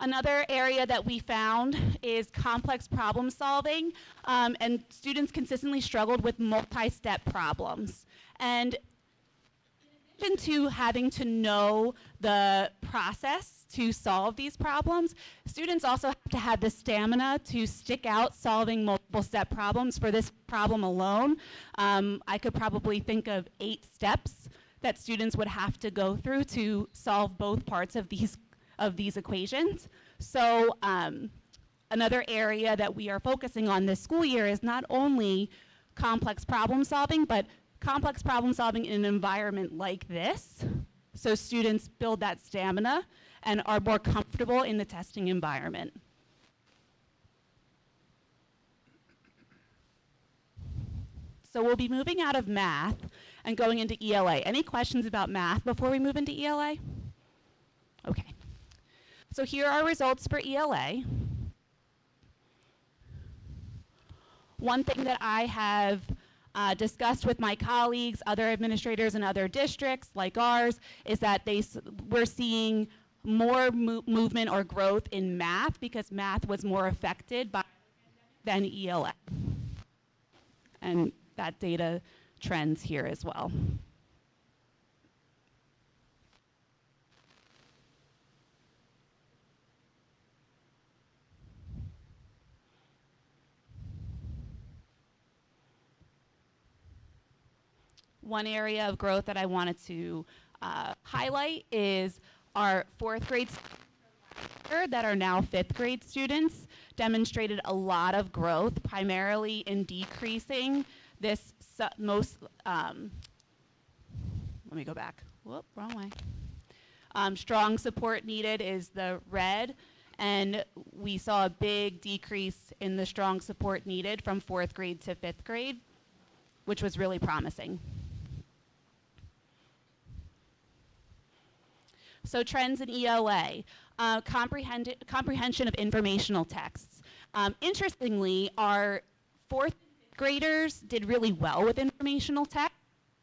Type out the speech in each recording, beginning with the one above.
Another area that we found is complex problem solving, and students consistently struggled with multi-step problems. And in addition to having to know the process to solve these problems, students also have to have the stamina to stick out solving multiple step problems. For this problem alone, I could probably think of 8 steps that students would have to go through to solve both parts of these equations. So another area that we are focusing on this school year is not only complex problem solving, but complex problem solving in an environment like this, so students build that stamina and are more comfortable in the testing environment. So we'll be moving out of math and going into ELA. Any questions about math before we move into ELA? Okay. So here are results for ELA. One thing that I have discussed with my colleagues, other administrators in other districts like ours, is that we're seeing more movement or growth in math because math was more affected than ELA. And that data trends here as well. One area of growth that I wanted to highlight is our 4th grade that are now 5th grade students demonstrated a lot of growth, primarily in decreasing this let me go back. Whoop, wrong way. Strong support needed is the red, and we saw a big decrease in the strong support needed from 4th grade to 5th grade, which was really promising. So trends in ELA, comprehension of informational texts. Interestingly, our 4th graders did really well with informational text,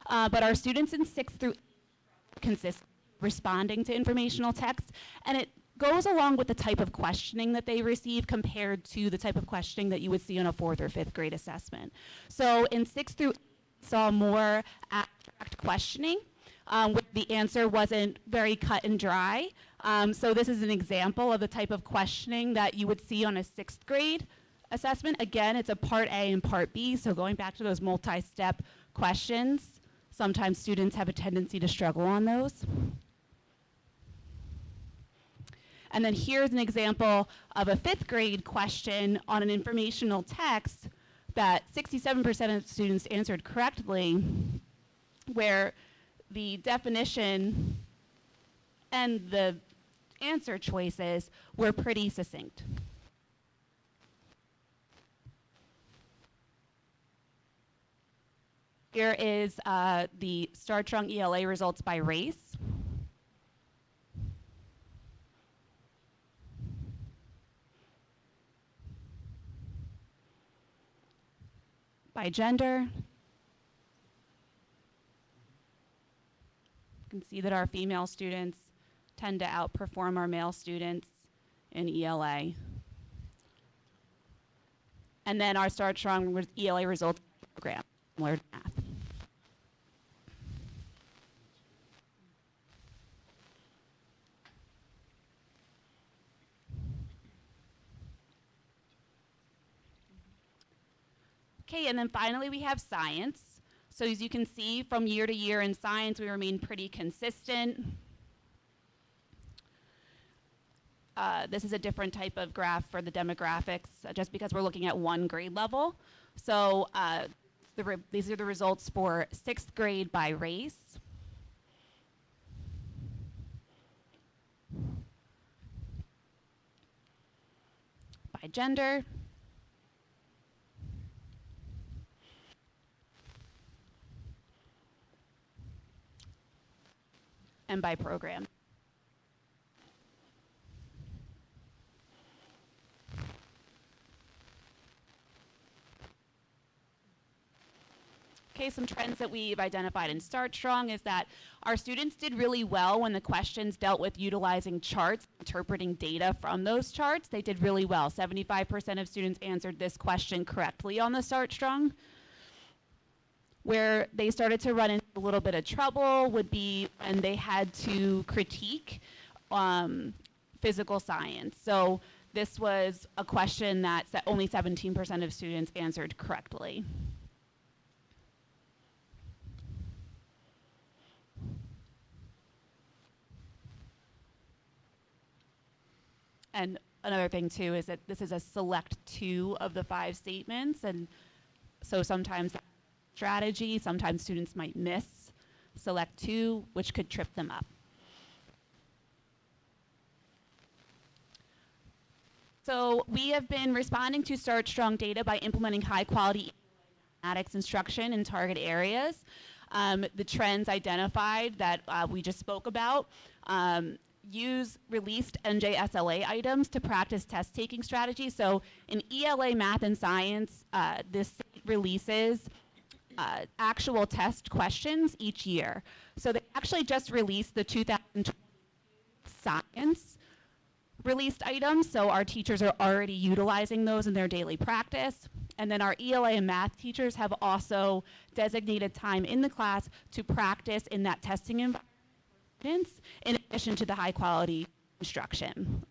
but our students in 6th through 8th consistently responding to informational text, and it goes along with the type of questioning that they receive compared to the type of questioning that you would see on a 4th or 5th grade assessment. So in 6th through 8th, saw more abstract questioning. The answer wasn't very cut and dry. So this is an example of the type of questioning that you would see on a 6th grade assessment. Again, it's a part A and part B, so going back to those multi-step questions, sometimes students have a tendency to struggle on those. And then here's an example of a 5th grade question on an informational text that 67% of students answered correctly, where the definition and the answer choices were pretty succinct. Here is the Star Trunk ELA results by race. By gender. You can see that our female students tend to outperform our male students in ELA. And then our Start Strong with ELA results program, similar to math. Okay, and then finally we have science. So as you can see, from year to year in science, we remain pretty consistent. This is a different type of graph for the demographics, just because we're looking at one grade level. So these are the results for 6th grade by race. By gender. And by program. case, some trends that we've identified in Start Strong is that our students did really well when the questions dealt with utilizing charts, interpreting data from those charts. They did really well. 75% of students answered this question correctly on the Start Strong. Where they started to run into a little bit of trouble would be when they had to critique physical science. So this was a question that only 17% of students answered correctly. And another thing too is that this is a select 2 of the 5 statements, and so sometimes strategy, sometimes students might miss select 2, which could trip them up. So we have been responding to Start Strong data by implementing high quality mathematics instruction in target areas. The trends identified that we just spoke about use released NJSLA items to practice test taking strategies. So in ELA math and science, this releases actual test questions each year. So they actually just released the 2020 science released items, so our teachers are already utilizing those in their daily practice. And then our ELA and math teachers have also designated time in the class to practice in that testing environment, in addition to the high quality instruction.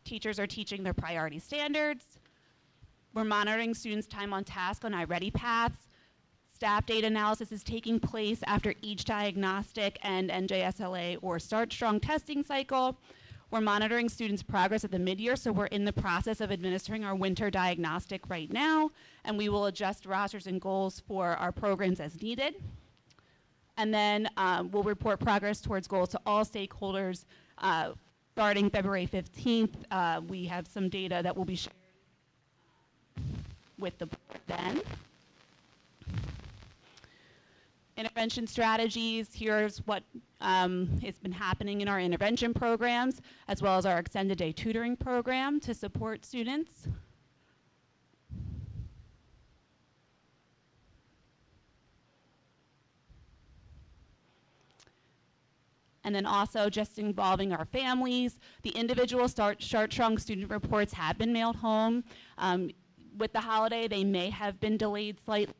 Teachers are teaching their priority standards. We're monitoring students' time on task on iReady paths. Staff data analysis is taking place after each diagnostic and NJSLA or Start Strong testing cycle. We're monitoring students' progress at the mid-year, so we're in the process of administering our winter diagnostic right now, and we will adjust rosters and goals for our programs as needed. And then we'll report progress towards goals to all stakeholders starting February 15th. We have some data that will be shared with the board then. Intervention strategies, here's what has been happening in our intervention programs, as well as our extended day tutoring program to support students. And then also just involving our families. The individual Start Strong student reports have been mailed home. With the holiday, they may have been delayed slightly,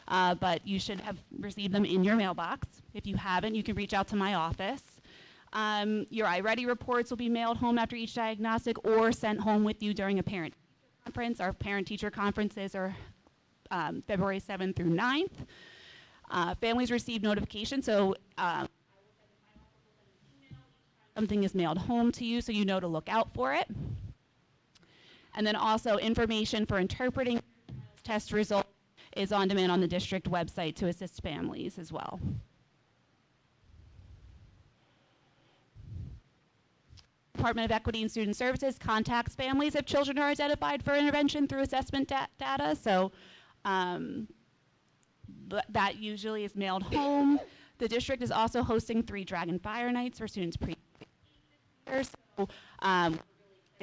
but you should have received them in your mailbox. If you haven't, you can reach out to my office. Your iReady reports will be mailed home after each diagnostic or sent home with you during a parent conference. Our parent-teacher conferences are February 7th through 9th. Families receive notifications, so something is mailed home to you, so you know to look out for it. And then also information for interpreting test results is on demand on the district website to assist families as well. Department of Equity and Student Services contacts families if children are identified for intervention through assessment data. So that usually is mailed home. The district is also hosting 3 Dragon Fire Nights for students so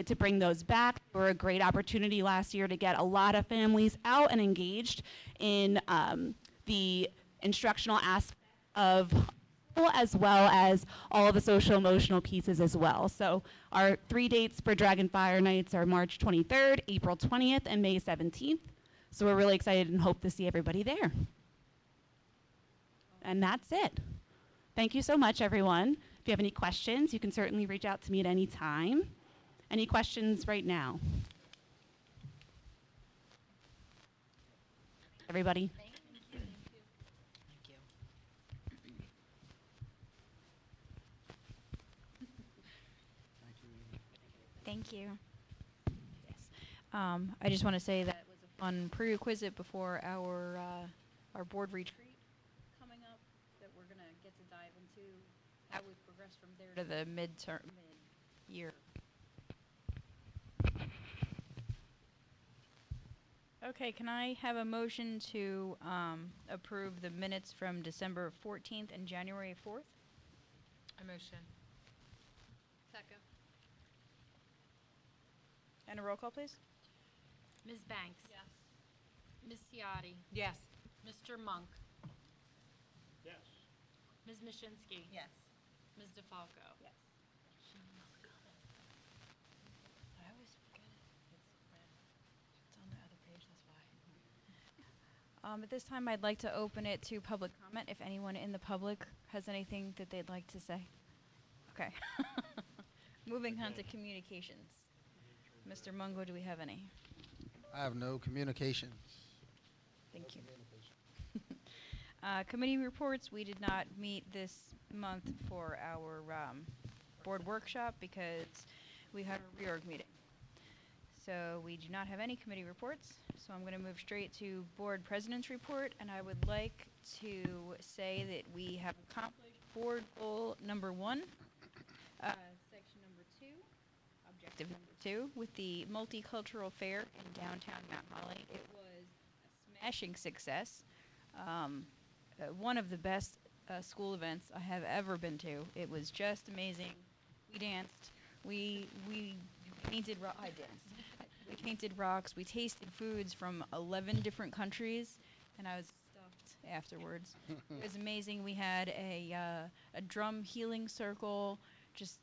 to bring those back. They were a great opportunity last year to get a lot of families out and engaged in the instructional aspect of school, as well as all of the social emotional pieces as well. So our 3 dates for Dragon Fire Nights are March 23rd, April 20th, and May 17th. So we're really excited and hope to see everybody there. And that's it. Thank you so much, everyone. If you have any questions, you can certainly reach out to me at any time. Any questions right now? Everybody? Thank you. Thank you. Yes. I just want to say that it was a fun prerequisite before our board retreat coming up that we're going to get to dive into how we progress from there to the mid-year. Okay, can I have a motion to approve the minutes from December 14th and January 4th? A motion. Second. And a roll call, please? Ms. Banks? Yes. Ms. Ciotti? Yes. Mr. Monk? Yes. Ms. Mashinsky? Yes. Ms. DeFalco? Yes. I always forget it. It's on the other page, that's why. At this time, I'd like to open it to public comment, if anyone in the public has anything that they'd like to say. Okay. Moving on to communications. Mr. Mungo, do we have any? I have no communications. Thank you. Committee reports, we did not meet this month for our board workshop because we had a reorg meeting. So we do not have any committee reports, so I'm going to move straight to board president's report, and I would like to say that we have accomplished board goal number 1, section number 2, objective number 2, with the multicultural fair in downtown Mount Holly. It was a smashing success. One of the best school events I have ever been to. It was just amazing. We danced. We painted. I danced. We painted rocks. We tasted foods from 11 different countries, and I was stuffed afterwards. It was amazing. We had a drum healing circle. Just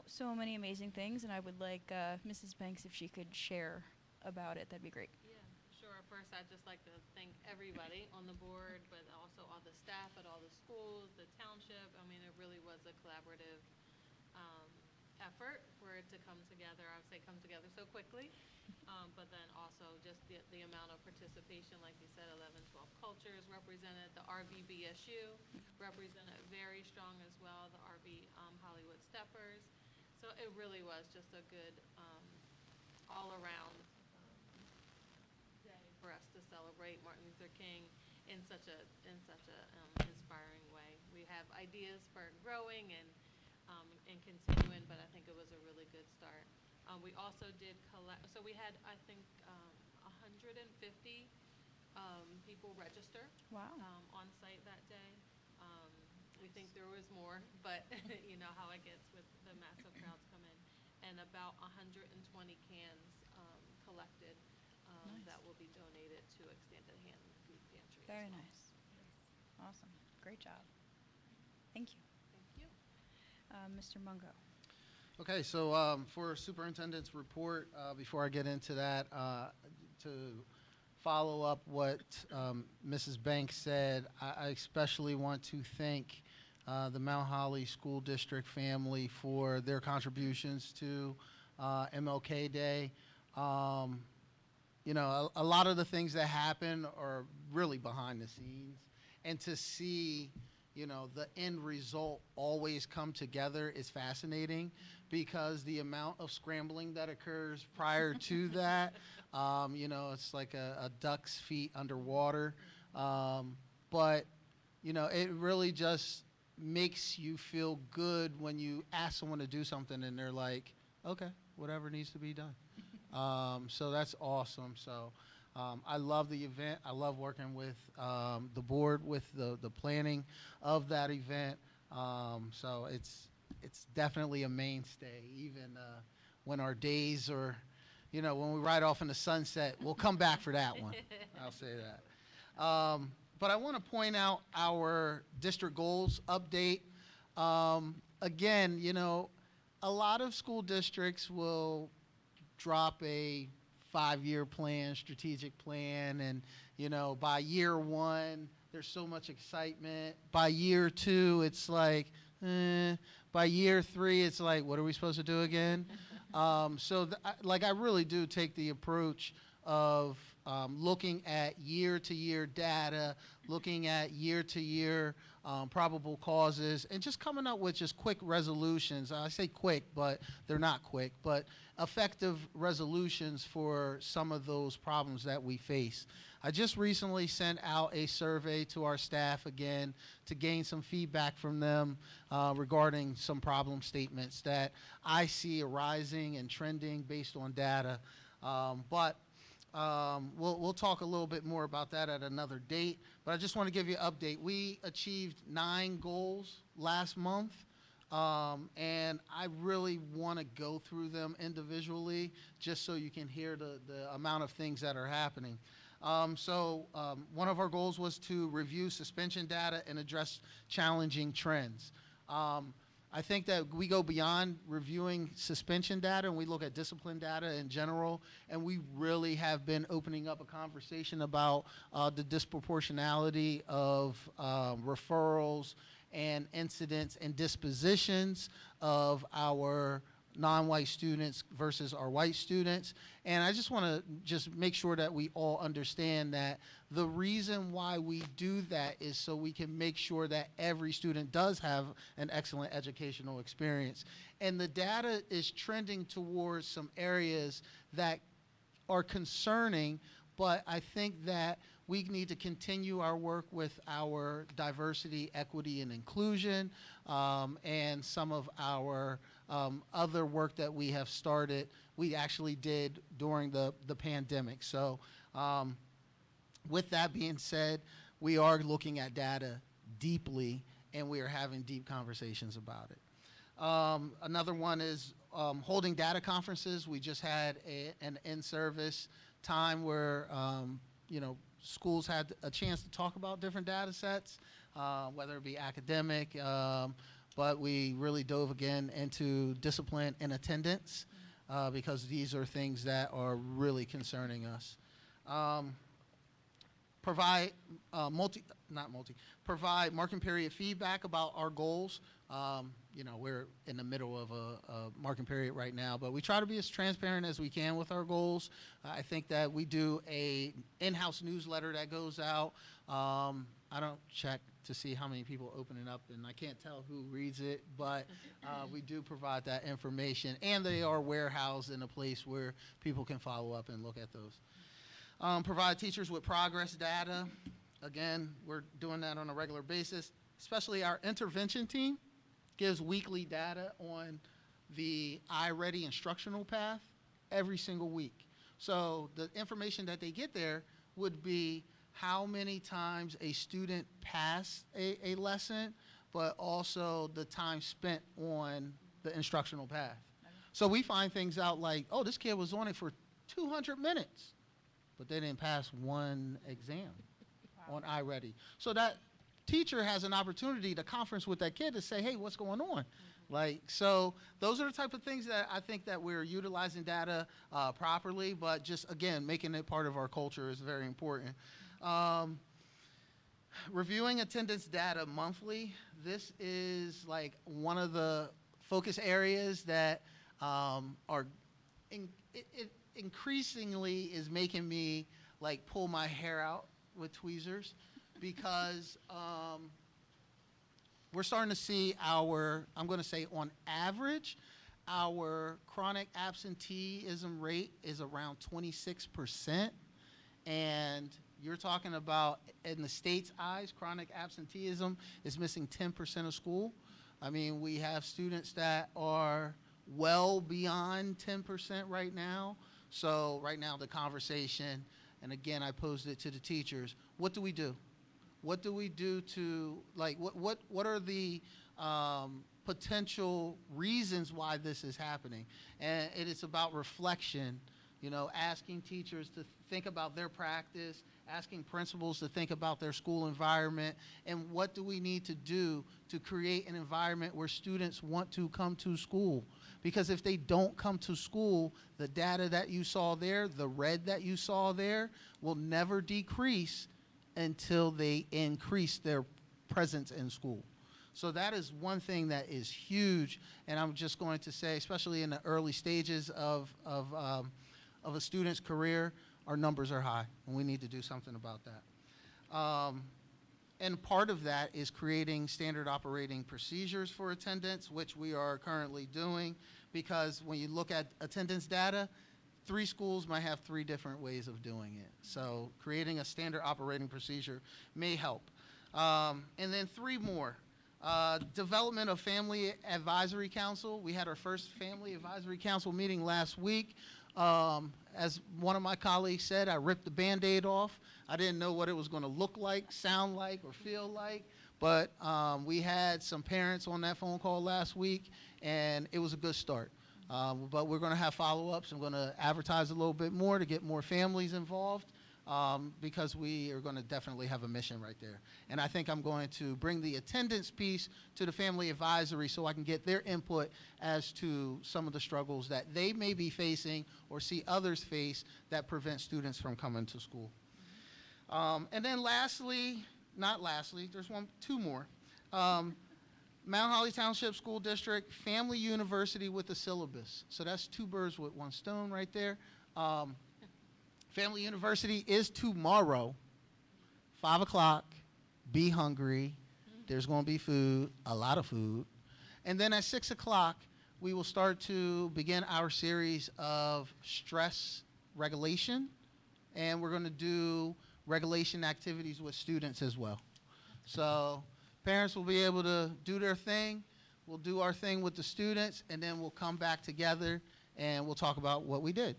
so many amazing things, and I would like Mrs. Banks if she could share about it. That'd be great. Yeah, sure. First, I'd just like to thank everybody on the board, but also all the staff at all the schools, the township. I mean, it really was a collaborative effort for it to come together. I would say come together so quickly, but then also just the amount of participation, like you said, 11, 12 cultures represented. The RVBSU represented very strong as well, the RV Hollywood Steppers. So it really was just a good all-around day for us to celebrate Martin Luther King in such a inspiring way. We have ideas for growing and continuing, but I think it was a really good start. We also did collect, so we had, I think, 150 people register Wow. on site that day. We think there was more, but you know how it gets with the massive crowds come in. And about 120 cans collected Nice. that will be donated to Extended Hand Food Pantry. as Very well. nice. Awesome. Great job. Thank you. Thank you. Mr. Mungo. Okay, so for superintendent's report, before I get into that, to follow up what Mrs. Banks said, I especially want to thank the Mount Holly School District family for their contributions to MLK Day. You know, a lot of the things that happen are really behind the scenes, and to see, you know, the end result always come together is fascinating, because the amount of scrambling that occurs prior to that, you know, it's like a duck's feet underwater. But, you know, it really just makes you feel good when you ask someone to do something and they're like, okay, whatever needs to be done. So that's awesome. So I love the event. I love working with the board, with the planning of that event. So it's definitely a mainstay, even when our days are, you know, when we ride off in the sunset. We'll come back for that one. I'll say that. But I want to point out our district goals update. Again, you know, a lot of school districts will drop a 5-year plan, strategic plan, and, you know, by year 1, there's so much excitement. By year 2, it's like, by year 3, it's like, what are we supposed to do again? So, like, I really do take the approach of looking at year-to-year data, looking at year-to-year probable causes, and just coming up with just quick resolutions. I say quick, but they're not quick, but effective resolutions for some of those problems that we face. I just recently sent out a survey to our staff again to gain some feedback from them regarding some problem statements that I see arising and trending based on data. But we'll talk a little bit more about that at another date. But I just want to give you an update. We achieved 9 goals last month. And I really want to go through them individually just so you can hear the amount of things that are happening. One of our goals was to review suspension data and address challenging trends. I think that we go beyond reviewing suspension data and we look at discipline data in general, and we really have been opening up a conversation about the disproportionality of referrals and incidents and dispositions of our non-white students versus our white students. And I just want to just make sure that we all understand that the reason why we do that is so we can make sure that every student does have an excellent educational experience. And the data is trending towards some areas that are concerning, but I think that we need to continue our work with our diversity, equity, and inclusion, and some of our other work that we have started, we actually did during the pandemic. So with that being said, we are looking at data deeply, and we are having deep conversations about it. Another one is holding data conferences. We just had an in-service time where schools had a chance to talk about different data sets, whether it be academic, but we really dove again into discipline and attendance because these are things that are really concerning us. Provide provide marking period feedback about our goals. We're in the middle of a marking period right now, but we try to be as transparent as we can with our goals. I think that we do a in-house newsletter that goes out. I don't check to see how many people open it up, and I can't tell who reads it, but we do provide that information, and they are warehoused in a place where people can follow up and look at those. Provide teachers with progress data. Again, we're doing that on a regular basis, especially our intervention team gives weekly data on the iReady instructional path every single week. So the information that they get there would be how many times a student passed a lesson, but also the time spent on the instructional path. So we find things out like, oh, this kid was on it for 200 minutes, but they didn't pass one exam on iReady. So that teacher has an opportunity to conference with that kid to say, hey, what's going on? So those are the type of things that I think that we're utilizing data properly, but just, again, making it part of our culture is very important. Reviewing attendance data monthly. This is like one of the focus areas that increasingly is making me like pull my hair out with tweezers because we're starting to see I'm going to say on average, our chronic absenteeism rate is around 26%. And you're talking about, in the state's eyes, chronic absenteeism is missing 10% of school. I mean, we have students that are well beyond 10% right now. So right now the conversation, and again, I posed it to the teachers, what do we do? What do we do to, like, what are the potential reasons why this is happening? And it is about reflection, asking teachers to think about their practice, asking principals to think about their school environment, and what do we need to do to create an environment where students want to come to school? Because if they don't come to school, the data that you saw there, the red that you saw there, will never decrease until they increase their presence in school. So that is one thing that is huge, and I'm just going to say, especially in the early stages of a student's career, our numbers are high, and we need to do something about that. And part of that is creating standard operating procedures for attendance, which we are currently doing, because when you look at attendance data, 3 schools might have 3 different ways of doing it. So creating a standard operating procedure may help. And then 3 more. Development of Family Advisory Council. We had our first Family Advisory Council meeting last week. As one of my colleagues said, I ripped the Band-Aid off. I didn't know what it was going to look like, sound like, or feel like. But we had some parents on that phone call last week, and it was a good start. But we're going to have follow-ups. I'm going to advertise a little bit more to get more families involved. because we are going to definitely have a mission right there. And I think I'm going to bring the attendance piece to the family advisory so I can get their input as to some of the struggles that they may be facing or see others face that prevent students from coming to school. And then lastly, not lastly, there's two more. Mount Holly Township School District, Family University with a syllabus. So that's two birds with one stone right there. Family University is tomorrow, 5 o'clock. Be hungry. There's going to be food, a lot of food. And then at 6 o'clock, we will start to begin our series of stress regulation. And we're going to do regulation activities with students as well. So parents will be able to do their thing. We'll do our thing with the students, and then we'll come back together and we'll talk about what we did.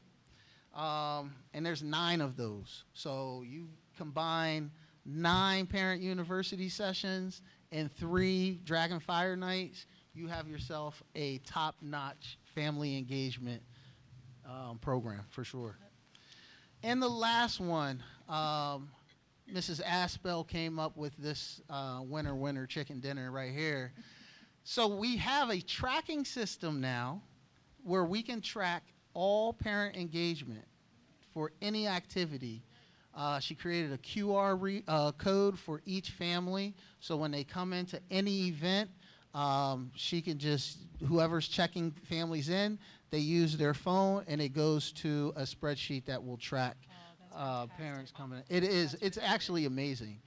And there's 9 of those. So you combine 9 parent university sessions and 3 Dragon Fire nights, you have yourself a top-notch family engagement program for sure. And the last one, Mrs. Aspel came up with this winner chicken dinner right here. So we have a tracking system now where we can track all parent engagement for any activity. She created a QR code for each family, so when they come into any event, she can just, whoever's checking families in, they use their phone and it goes to a spreadsheet that will track parents coming in. It's actually amazing.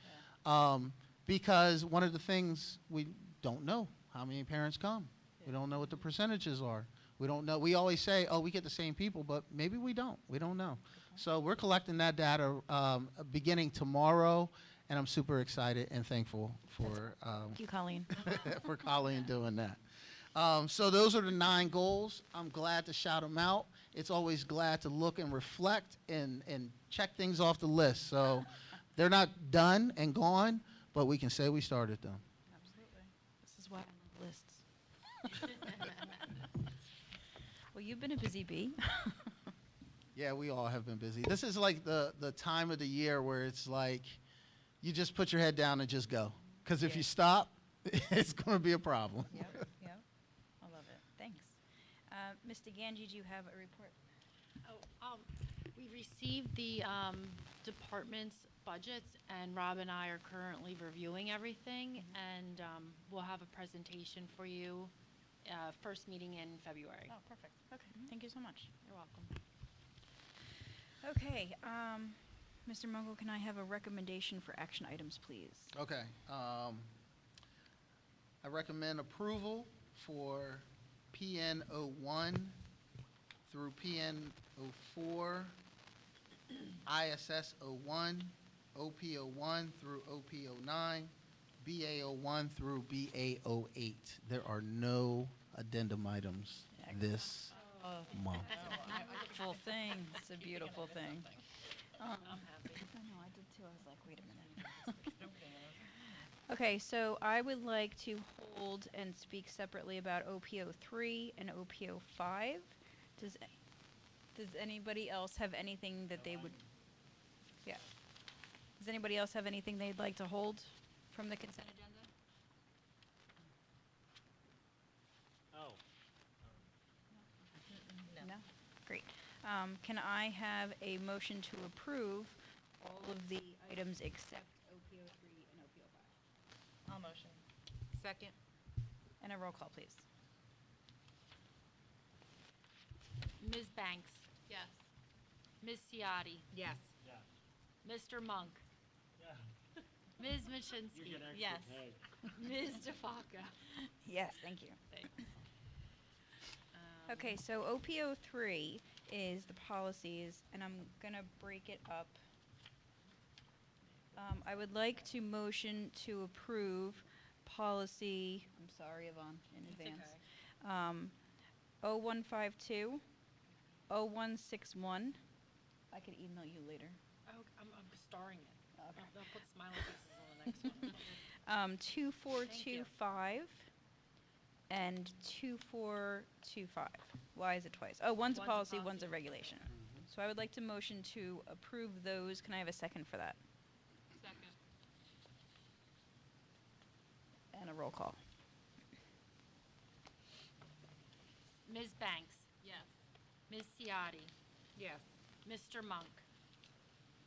Because one of the things we don't know how many parents come. We don't know what the percentages are. We don't know. We always say, oh, we get the same people, but maybe we don't. We don't know. So we're collecting that data beginning tomorrow, and I'm super excited and thankful for Thank you, Colleen. for Colleen doing that. So those are the 9 goals. I'm glad to shout them out. It's always glad to look and reflect and check things off the list. So they're not done and gone, but we can say we started them. Absolutely. This is why I love lists. Well, you've been a busy bee. Yeah, we all have been busy. This is like the time of the year where it's like you just put your head down and just go. Because if you stop, it's going to be a problem. Yep. I love it. Thanks. Mr. Ganji, do you have a report? We received the department's budgets, and Rob and I are currently reviewing everything, and we'll have a presentation for you, first meeting in February. Oh, perfect. Okay. Thank you so much. You're welcome. Okay. Mr. Mungo, can I have a recommendation for action items, please? Okay. I recommend approval for PN 01 through PN 04, ISS 01, OP 01 through OP 09, BA 01 through BA 08. There are no addendum items this month. Beautiful thing. It's a beautiful thing. I'm happy. I know, I did too. I was like, wait a minute. Okay, so I would like to hold and speak separately about OPO3 and OPO5. Does anybody else have anything that they would? Yeah. Does anybody else have anything they'd like to hold from the consent agenda? Oh. No. Great. Can I have a motion to approve all of the items except OPO3 and OPO5? I'll motion. Second. And a roll call, please. Ms. Banks, Yes. Ms. Ciotti, Yes. Yeah. Mr. Monk, Yeah. Ms. You Mashinsky, get extra Yes. pay. Ms. DeFalco. Yes, thank you. Thanks. Okay, so OPO3 is the policies, and I'm going to break it up. I would like to motion to approve policy, I'm sorry, Yvonne, in advance. 0152, 0161. I could email you later. Oh, I'm starring it. Okay. I'll put smiley faces on the next one. 2425 and 2425. Why is it twice? Oh, one's a One's a policy, policy. one's a regulation. So I would like to motion to approve those. Can I have a second for that? Second. And a roll call. Ms. Banks, Yes. Ms. Ciotti, Yes. Mr. Monk,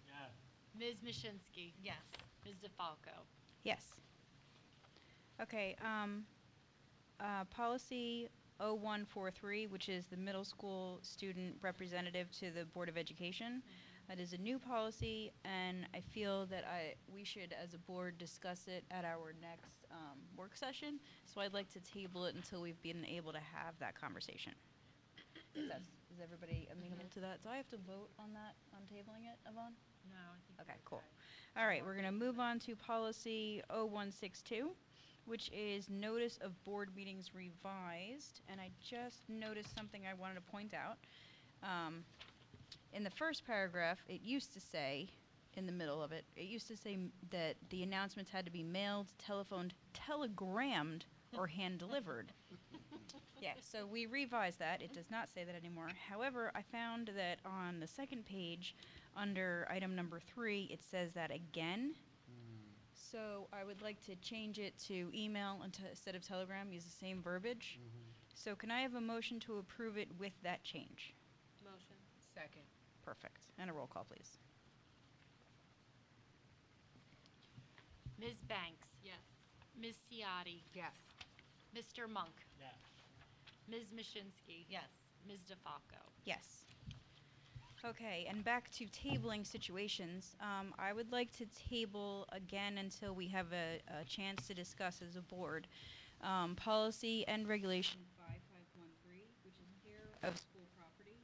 Yes. Ms. Mashinsky, Yes. Ms. DeFalco. Yes. Okay, policy 0143, which is the middle school student representative to the Board of Education. That is a new policy, and I feel that we should, as a board, discuss it at our next work session. So I'd like to table it until we've been able to have that conversation. Is everybody amenable to that? Do I have to vote on that, on tabling it, Yvonne? No, I think. Okay, cool. All right, we're going to move on to policy 0162, which is notice of board meetings revised. And I just noticed something I wanted to point out. In the first paragraph, it used to say, in the middle of it, it used to say that the announcements had to be mailed, telephoned, telegrammed, or hand-delivered. Yeah, so we revised that. It does not say that anymore. However, I found that on the second page, under item number 3, it says that again. So I would like to change it to email instead of telegram, use the same verbiage. So can I have a motion to approve it with that change? Motion. Second. Perfect. And a roll call, please. Ms. Banks, Yes. Ms. Ciotti, Yes. Mr. Monk, Yes. Ms. Mashinsky. Yes. Ms. DeFalco. Yes. Okay, and back to tabling situations. I would like to table again until we have a chance to discuss as a board. Policy and regulation 5513, which is care of school property.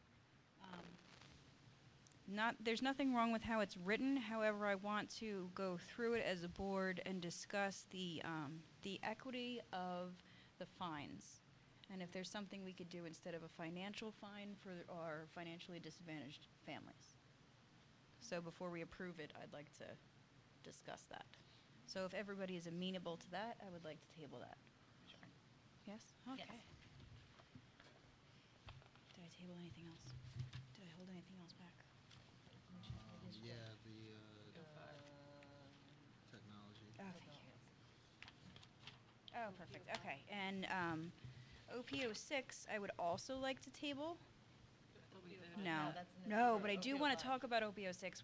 There's nothing wrong with how it's written. However, I want to go through it as a board and discuss the equity of the fines. And if there's something we could do instead of a financial fine for our financially disadvantaged families. So before we approve it, I'd like to discuss that. So if everybody is amenable to that, I would like to table that. Sure. Yes? Okay. Yes. Did I table anything else? Did I hold anything else back? Yeah, the technology. Oh, thank you. Oh, perfect. Okay. And OP06, I would also like to table. No, no, but I do want to talk about OP06.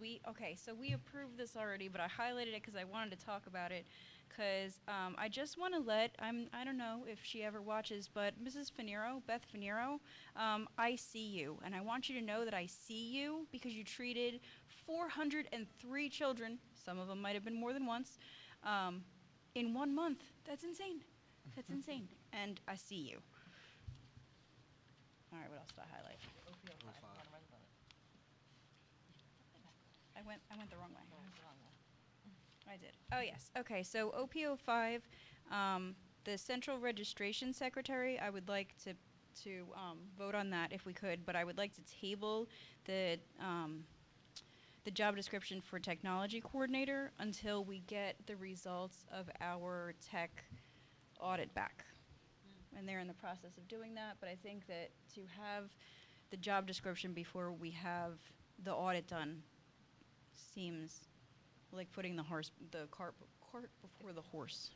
So we approved this already, but I highlighted it because I wanted to talk about it. Because I just want to I don't know if she ever watches, but Mrs. Fanero, Beth Fanero, I see you. And I want you to know that I see you because you treated 403 children, some of them might have been more than once, in 1 month. That's insane. That's insane. And I see you. All right, what else did I highlight? I went the wrong way. I did. Oh, yes. Okay, so OP05, the Central Registration Secretary, I would like to vote on that if we could, but I would like to table the job description for Technology Coordinator until we get the results of our tech audit back. And they're in the process of doing that, but I think that to have the job description before we have the audit done seems like putting the cart before the horse.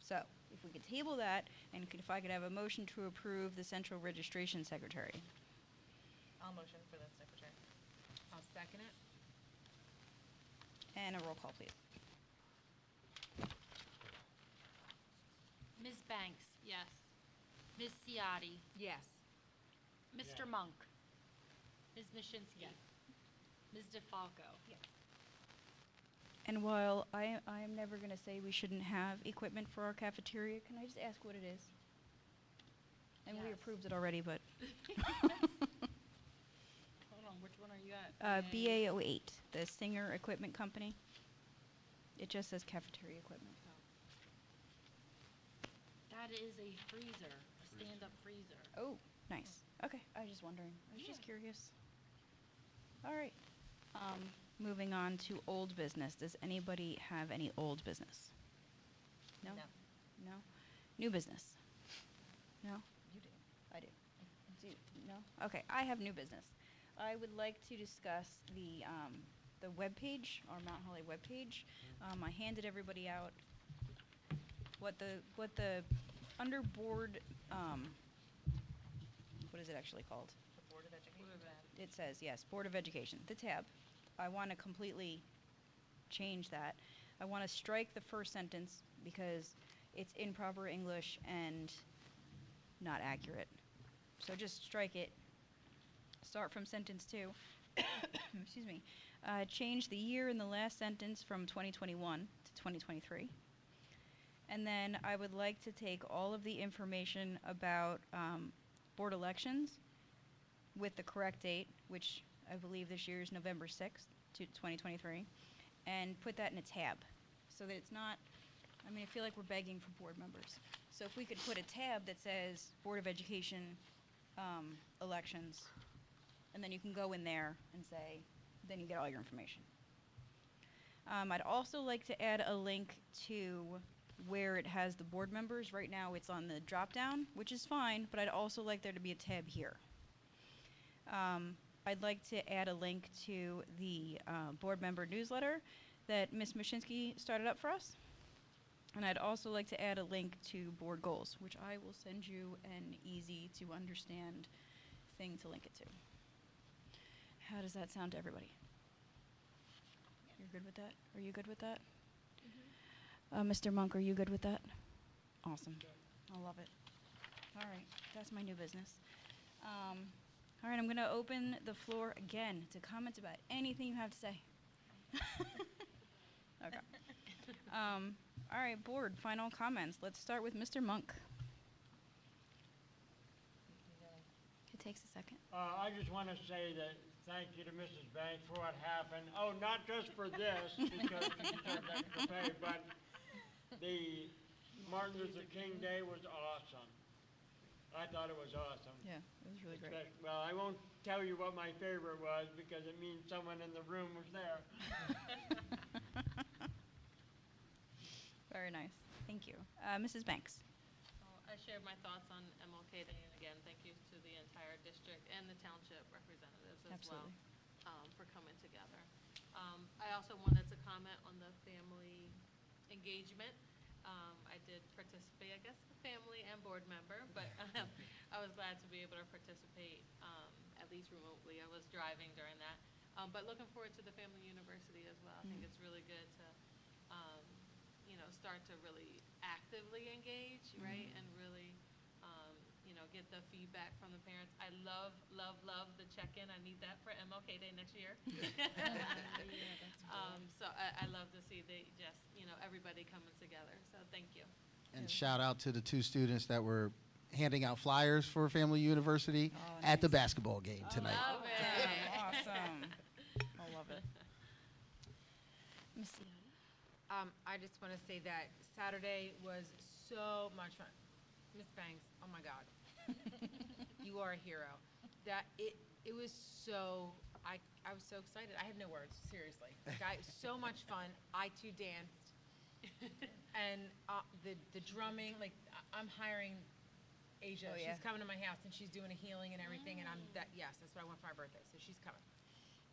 So, if we could table that, and if I could have a motion to approve the Central Registration Secretary. I'll motion for the secretary. I'll second it. And a roll call, please. Ms. Banks, Yes. Ms. Ciotti, Yes. Mr. Yes. Monk, Ms. Mashinsky, Yes. Ms. DeFalco. And while I am never going to say we shouldn't have equipment for our cafeteria, can I just ask what it is? And we Yes. approved it already, but Hold on, which one are you at? BA08, the Singer Equipment Company. It just says cafeteria equipment. That is a freezer, a stand-up freezer. Oh, nice. Okay, I was just wondering. I was just curious. All right. Moving on to old business. Does anybody have any old business? No? No. No? New business? No? You do. I do. Do you, no? Okay, I have new business. I would like to discuss the webpage, our Mount Holly webpage. I handed everybody out what the under board, what is it actually called? The Board of Education tab. It says, yes, Board of Education, the tab. I want to completely change that. I want to strike the first sentence because it's improper English and not accurate. So just strike it. Start from sentence 2. Excuse me. Change the year in the last sentence from 2021 to 2023. And then I would like to take all of the information about board elections with the correct date, which I believe this year is November 6th, to 2023, and put that in a tab so that it's not, I mean, I feel like we're begging for board members. So if we could put a tab that says Board of Education elections, and then you can go in there and say, then you get all your information. I'd also like to add a link to where it has the board members. Right now it's on the drop down, which is fine, but I'd also like there to be a tab here. I'd like to add a link to the board member newsletter that Ms. Mashinsky started up for us. And I'd also like to add a link to board goals, which I will send you an easy to understand thing to link it to. How does that sound to everybody? You're good with that? Are you good with that? Mr. Monk, are you good with that? Awesome. I love it. All right, that's my new business. All right, I'm going to open the floor again to comment about anything you have to say. Okay. All right, board, final comments. Let's start with Mr. Monk. It takes a second. I just want to say that thank you to Mrs. Banks for what happened. Oh, not just for this, because she deserves extra pay, but the Martin Luther King Day was awesome. I thought it was awesome. Yeah, it was really great. Well, I won't tell you what my favorite was because it means someone in the room was there. Very nice. Thank you. Mrs. Banks. Well, I shared my thoughts on MLK Day, and again, thank you to the entire district and the township representatives as Absolutely. well for coming together. I also wanted to comment on the family engagement. I did participate, I guess, family and board member, but I was glad to be able to participate, at least remotely. I was driving during that. But looking forward to the Family University as well. I think it's really good to, start to really actively engage, right? And really, get the feedback from the parents. I love, love, love the check-in. I need that for MLK Day next year. So I love to see everybody coming together. So thank you. And shout out to the 2 students that were handing out flyers for Family University at the basketball game tonight. Love it. Awesome. I love it. Miss Ciara. I just want to say that Saturday was so much fun. Miss Banks, oh my God. You are a hero. That it was so, I was so excited. I have no words, seriously. So much fun. I too danced. And the drumming, like I'm hiring Asia. Oh, yeah. She's coming to my house and she's doing a healing and everything. And yes, that's what I want for my birthday. So she's coming.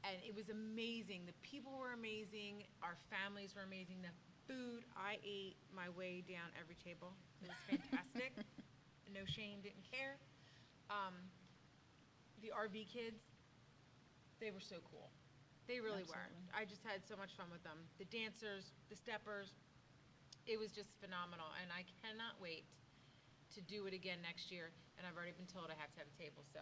And it was amazing. The people were amazing. Our families were amazing. The food, I ate my way down every table. It was fantastic. No shame, didn't care. The RV kids, they were so cool. They really Absolutely. were. I just had so much fun with them. The dancers, the steppers, it was just phenomenal. And I cannot wait to do it again next year. And I've already been told I have to have a table, so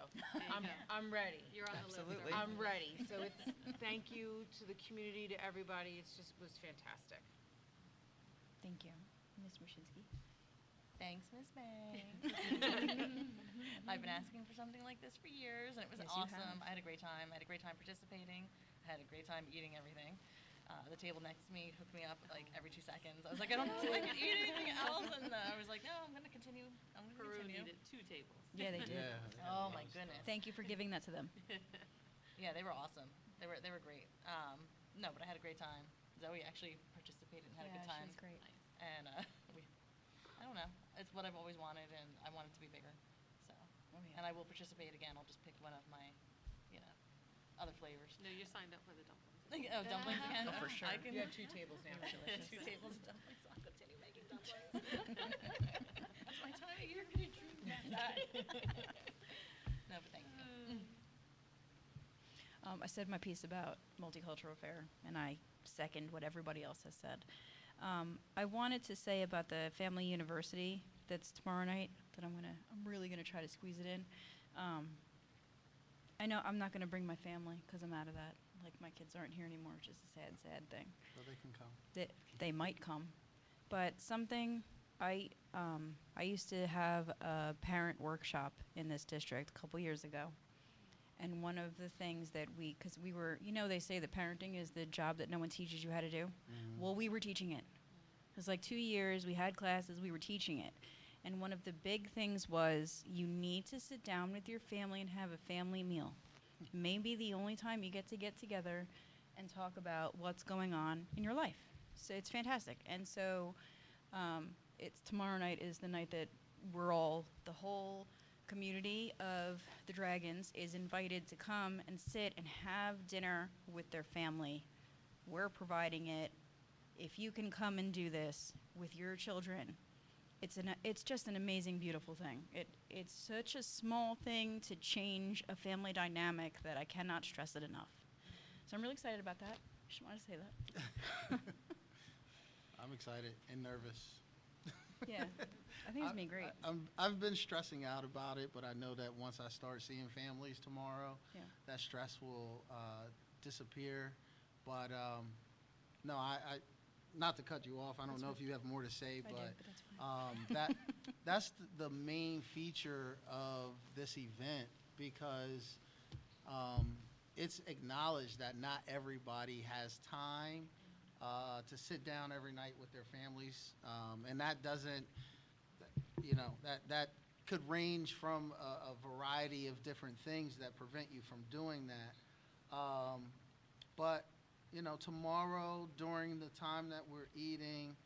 I'm ready. You're on the Absolutely. list. I'm ready. So it's thank you to the community, to everybody. It's just was fantastic. Thank you. Ms. Mashinsky. Thanks, Miss Banks. I've been asking for something like this for years, and it was Yes, you awesome. have. I had a great time. I had a great time participating. I had a great time eating everything. The table next to me hooked me up like every 2 seconds. I was like, I don't feel like I can eat anything else, and I was like, no, I'm going to continue. Peru needed 2 tables. Yeah, they did. Oh my goodness. Thank you for giving that to them. Yeah, they were awesome. They were great. No, but I had a great time. Zoe actually participated and had a good time. she's great. And I don't know. It's what I've always wanted, and I want it to be bigger. So, Oh, yeah. and I will participate again. I'll just pick one of my, other flavors. No, you're signed up for the dumplings. Oh, dumplings again? Oh, for sure. I can, You have 2 tables now. yeah, 2 tables of dumplings. I'll continue making dumplings. That's my time of year for the dream. No, but thank you. I said my piece about multicultural fair, and I second what everybody else has said. I wanted to say about the family university that's tomorrow night that I'm really gonna try to squeeze it in. I know I'm not gonna bring my family because I'm out of that. Like my kids aren't here anymore, which is a sad, sad thing. So they can come. They might come, but something I used to have a parent workshop in this district a couple years ago. And one of the things that because we were, they say that parenting is the job that no one teaches you how to do. Well, we were teaching it. It was like 2 years, we had classes, we were teaching it. And one of the big things was you need to sit down with your family and have a family meal. Maybe the only time you get together and talk about what's going on in your life. So it's fantastic. And so it's tomorrow night is the night that the whole community of the Dragons is invited to come and sit and have dinner with their family. We're providing it. If you can come and do this with your children, it's just an amazing, beautiful thing. It's such a small thing to change a family dynamic that I cannot stress it enough. So I'm really excited about that. Just wanted to say that. I'm excited and nervous. Yeah, I think it's gonna be great. I've been stressing out about it, but I know that once I start seeing families tomorrow, Yeah. that stress will disappear. But no, I not to cut you off. I don't That's know fine. if you have more to say, I do, but that's fine. that's the main feature of this event because it's acknowledged that not everybody has time to sit down every night with their families, and that doesn't, that could range from a variety of different things that prevent you from doing that. But tomorrow during the time that we're eating,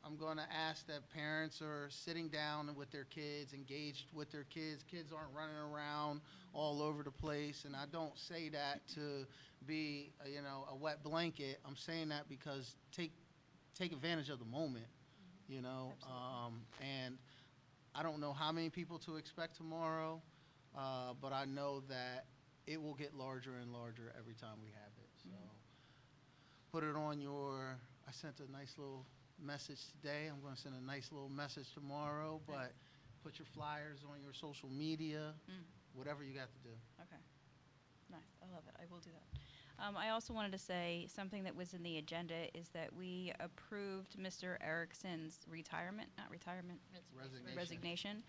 I'm going to ask that parents are sitting down with their kids, engaged with their kids. Kids aren't running around all over the place, and I don't say that to be, a wet blanket. I'm saying that because take advantage of the moment, and I don't know how many people to expect tomorrow, but I know that it will get larger and larger every time we have it. So put it on I sent a nice little message today. I'm going to send a nice little message tomorrow, but put your flyers on your social media, whatever you got to do. Okay. Nice. I love it. I will do that. I also wanted to say something that was in the agenda is that we approved Mr. Erickson's resignation.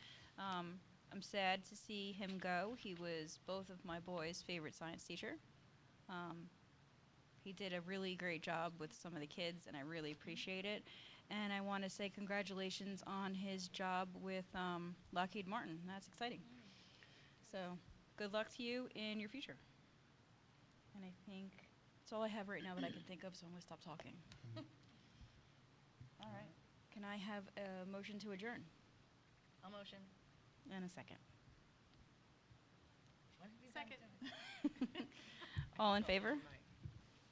I'm sad to see him go. He was both of my boys' favorite science teacher. He did a really great job with some of the kids, and I really appreciate it. And I want to say congratulations on his job with Lockheed Martin. That's exciting. So good luck to you in your future. And I think that's all I have right now that I can think of, so I'm going to stop talking. All right. Can I have a motion to adjourn? I'll motion. And a second. What have you Second. done? All in favor? Night.